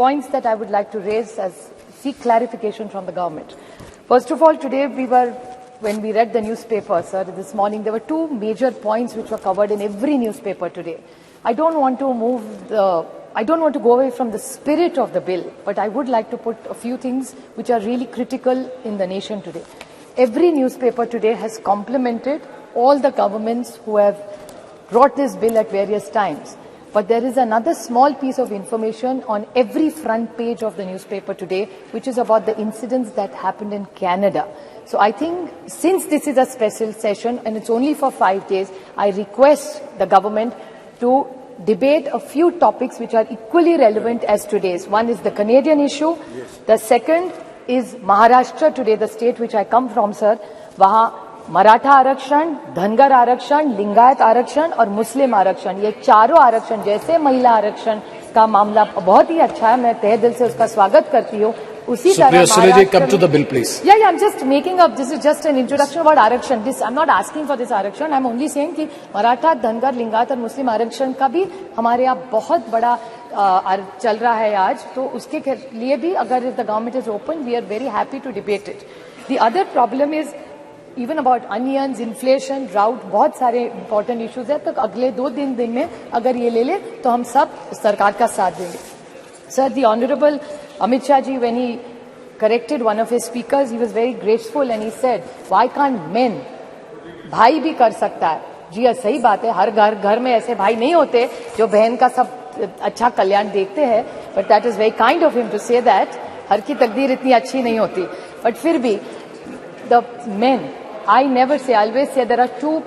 points that I would like to raise as seek clarification from the government. First of all, today when we read the newspaper, sir, this morning, there were two major points which were covered in every newspaper today. I don't want to go away from the spirit of the bill, but I would like to put a few things which are really critical in the nation today. Every newspaper today has complimented all the governments who have brought this bill at various times. But there is another small piece of information on every front page of the newspaper today, which is about the incidents that happened in Canada. So I think since this is a special session and it's only for 5 days, I request the government to debate a few topics which are equally relevant as today's. One is the Canadian issue. Yes. The second is Maharashtra today, the state which I come from, sir. Wahan Maratha आरक्षण, धनगर आरक्षण, लिंगायत आरक्षण और मुस्लिम आरक्षण, ये चारों आरक्षण जैसे महिला आरक्षण का मामला बहुत ही अच्छा है, मैं तहे दिल से उसका स्वागत करती हूँ. उसी तरह come to the bill, please. Yeah, I'm just making up. This is just an introduction about आरक्षण. I'm not asking for this आरक्षण. I'm only saying कि मराठा, धनगर, लिंगायत और मुस्लिम आरक्षण का भी हमारे यहाँ बहुत बड़ा चल रहा है आज. तो उसके लिए भी अगर the government is open, we are very happy to debate it. The other problem is even about onions, inflation, drought, बहुत सारे important issues है. तो अगले 2 दिन में अगर ये ले ले तो हम सब सरकार का साथ देंगे. Sir, the Honorable Amit Shah ji, when he corrected one of his speakers, he was very graceful and he said, why can't men? भाई भी कर सकता है. जी सही बात है, हर घर में ऐसे भाई नहीं होते जो बहन का सब अच्छा कल्याण देखते हैं. But that is very kind of him to say that. हर की तकदीर इतनी अच्छी नहीं होती. But फिर भी the men, I never say, I always say there are 2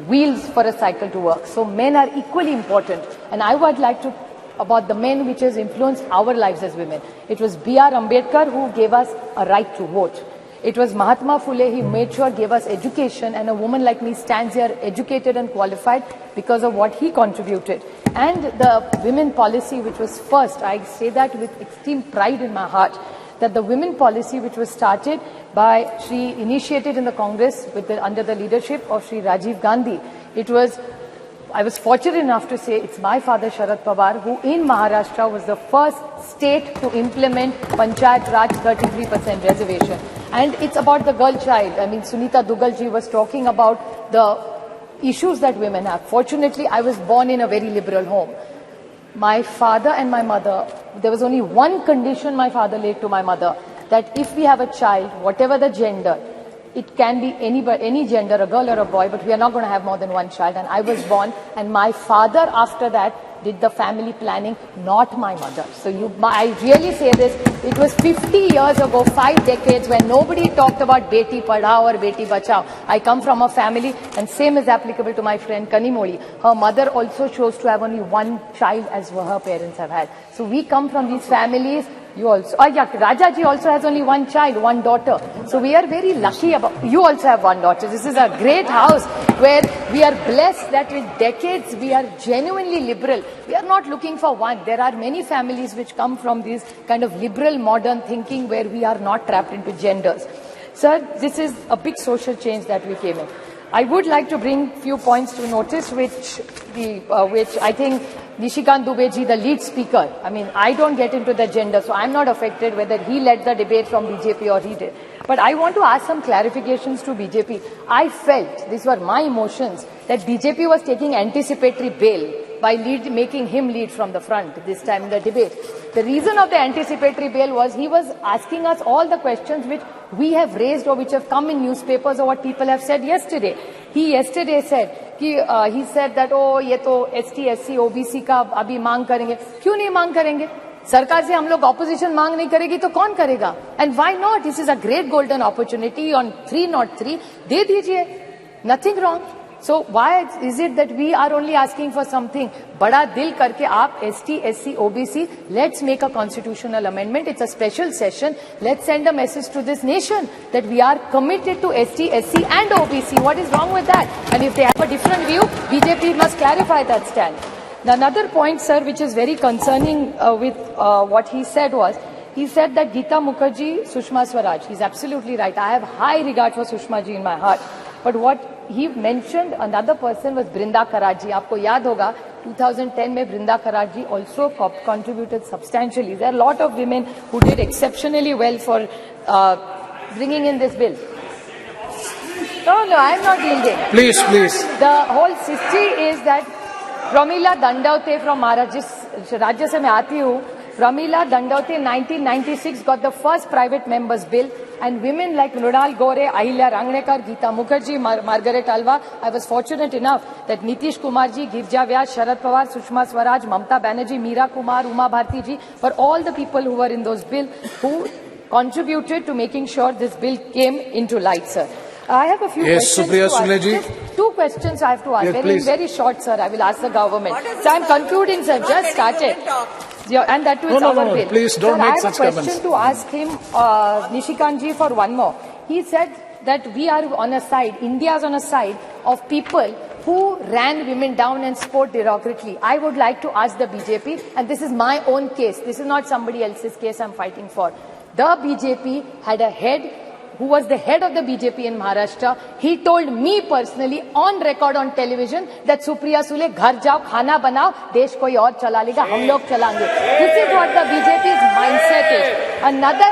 wheels for a cycle to work. So men are equally important. And I would like to, about the men which has influenced our lives as women. It was B.R. Ambedkar who gave us a right to vote. It was Mahatma Phule, he made sure gave us education, and a woman like me stands here educated and qualified because of what he contributed. And the women policy which was first, I say that with extreme pride in my heart, that the women policy which was started by initiated in the Congress under the leadership of Shri Rajiv Gandhi. I was fortunate enough to say it's my father Sharad Pawar who in Maharashtra was the first state to implement Panchayat Raj 33% reservation. And it's about the girl child. I mean, Sunita Dugal ji was talking about the issues that women have. Fortunately, I was born in a very liberal home. My father and my mother, there was only one condition my father laid to my mother, that if we have a child, whatever the gender, it can be any gender, a girl or a boy, but we are not going to have more than one child. And I was born, and my father after that did the family planning, not my mother. So I really say this, it was 50 years ago, 5 decades, when nobody talked about Beti Padhao or Beti Bachao. I come from a family, and same is applicable to my friend Kanimoli. Her mother also chose to have only one child as her parents have had. So we come from these families. You also, Raja ji also has only one child, one daughter. So we are very lucky you also have one daughter. This is a great house where we are blessed that with decades we are genuinely liberal. We are not looking for one. There are many families which come from this kind of liberal modern thinking where we are not trapped into genders. Sir, this is a big social change that we came in. I would like to bring few points to notice which I think Nishikant Dubey ji, the lead speaker, I mean, I don't get into the gender, so I'm not affected whether he led the debate from BJP or he did. But I want to ask some clarifications to BJP. I felt, these were my emotions, that BJP was taking anticipatory bail by making him lead from the front this time in the debate. The reason of the anticipatory bail was he was asking us all the questions which we have raised or which have come in newspapers or what people have said yesterday. He yesterday said, he said that, oh, ये तो ST, SC, OBC का अभी मांग करेंगे. क्यों नहीं मांग करेंगे? सरकार से हम लोग opposition मांग नहीं करेगी तो कौन करेगा? And why not? This is a great golden opportunity on 303. दे दीजिए. Nothing wrong. So why is it that we are only asking for something? बड़ा दिल करके आप ST, SC, OBC, let's make a constitutional amendment. It's a special session. Let's send a message to this nation that we are committed to ST, SC and OBC. What is wrong with that? And if they have a different view, BJP must clarify that stand. Another point, sir, which is very concerning with what he said was, he said that Geeta Mukherjee, Sushma Swaraj. He's absolutely right. I have high regard for Sushma ji in my heart. But what he mentioned, another person was Brinda Karaji. आपको याद होगा 2010 में Brinda Karaj also contributed substantially. There are a lot of women who did exceptionally well for bringing in this bill. No, I am not yielding. Please. The whole history is that Pramila Dandavate from Maharashtra, Rajya se मैं आती हूँ, Pramila Dandavate 1996 got the first private members bill, and women like Mrunal Gore, Ahilya Rangnekar, Geeta Mukherjee, Margaret Alva. I was fortunate enough that Nitish Kumarji, Girja Vyas, Sharad Pawar, Sushma Swaraj, Mamta Banerjee, Meera Kumar, Uma Bharti ji were all the people who were in those bills who contributed to making sure this bill came into light, sir. I have a few questions Supriya to ask. Sule ji. Just 2 questions I have to ask. Yes, Very short, sir. I will ask the government. So I am concluding, sir. Just started. Yeah, and that too is our bill. Please don't sir, make I such have a comments. question to ask him, Nishikant ji, for one more. He said that we are on a side, India is on a side of people who ran women down and spoke derogatorily. I would like to ask the BJP, and this is my own case. This is not somebody else's case I'm fighting for. The BJP had a head who was the head of the BJP in Maharashtra. He told me personally on record on television that Supriya Sule, ghar jao, khana banao, desh koi aur chala lega, hum log chalange. This is what the BJP's mindset is. Another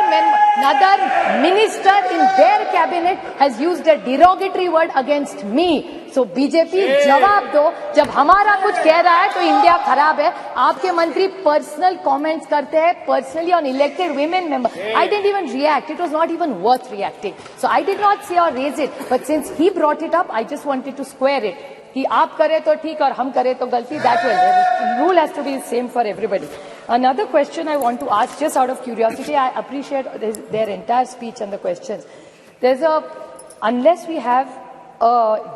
minister in their cabinet has used a derogatory word against me. So BJP जवाब दो, जब हमारा कुछ कह रहा है तो India खराब है. आपके मंत्री पर्सनल कमेंट्स करते हैं personally on elected women member. I didn't even react. It was not even worth reacting. So I did not say or raise it. But since he brought it up, I just wanted to square it. कि आप करें तो ठीक और हम करें तो गलती. That way, the rule has to be the same for everybody. Another question I want to ask, just out of curiosity, I appreciate their entire speech and the questions. Unless we have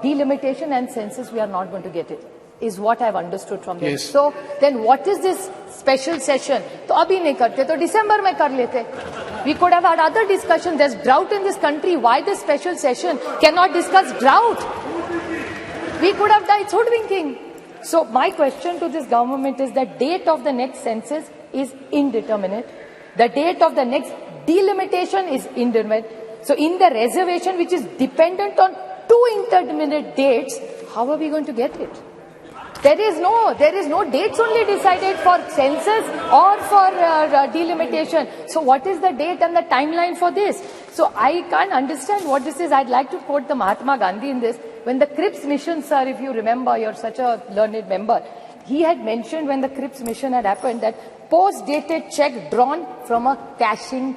delimitation and census, we are not going to get it, is what I've understood from them. Yes. So then what is this special session? तो अभी नहीं करते तो दिसंबर में कर लेते. We could have had other discussions. There's drought in this country. Why this special session? Cannot discuss drought. We could have done, it's hoodwinking. So my question to this government is the date of the next census is indeterminate. The date of the next delimitation is indeterminate. So in the reservation, which is dependent on 2 indeterminate dates, how are we going to get it? There is no dates only decided for census or for delimitation. So what is the date and the timeline for this? So I can't understand what this is. I'd like to quote the Mahatma Gandhi in this. When the Cripps mission, sir, if you remember, you're such a learned member, he had mentioned when the Cripps mission had happened that post-dated check drawn from a crashing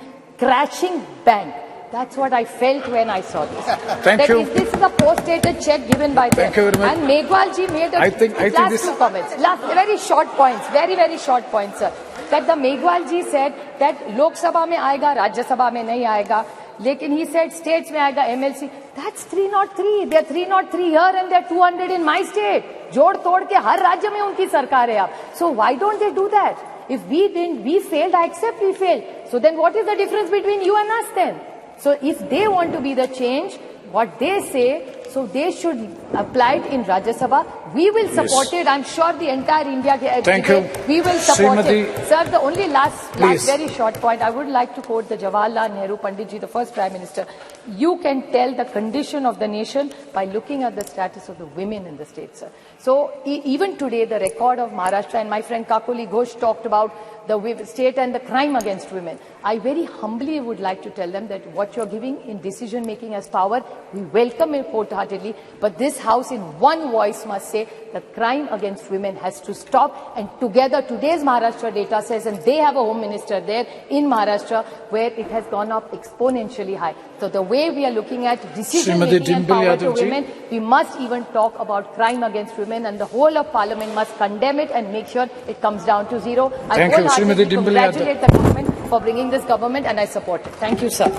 bank. That's what I felt when I saw this. Thank you. This is a post-dated check given by them. Thank you very much. And Megwal ji made last two comments. Very short points. Very short points, sir. That the Megwal ji said that Lok Sabha mein aayega, Rajya Sabha mein nahi aayega. Lekin he said states mein aayega MLC. That's 303. They're 303 here and they're 200 in my state. जोड़ तोड़ के हर राज्य में उनकी सरकार है अब. So why don't they do that? If we failed, I accept we failed. So then what is the difference between you and us then? So if they want to be the change, what they say, so they should apply it in Rajya Sabha. We will support it. I'm sure the entire India. Thank you. We will support Srimati, it. Sir, the only last very short point, I would like to quote the Jawaharlal Nehru Pandit ji, the first Prime Minister. You can tell the condition of the nation by looking at the status of the women in the state, sir. So even today, the record of Maharashtra, and my friend Kakuli Ghosh talked about the state and the crime against women. I very humbly would like to tell them that what you're giving in decision making as power, we welcome it wholeheartedly, but this House in one voice must say the crime against women has to stop, and together today's Maharashtra data says, and they have a home minister there in Maharashtra where it has gone up exponentially high. So the way we are looking at decision making and power to women, we must even talk about crime against women, and the whole of Parliament must condemn it and make sure it comes down to zero. I wholeheartedly congratulate the government for bringing this government, and I support it. Thank you, sir.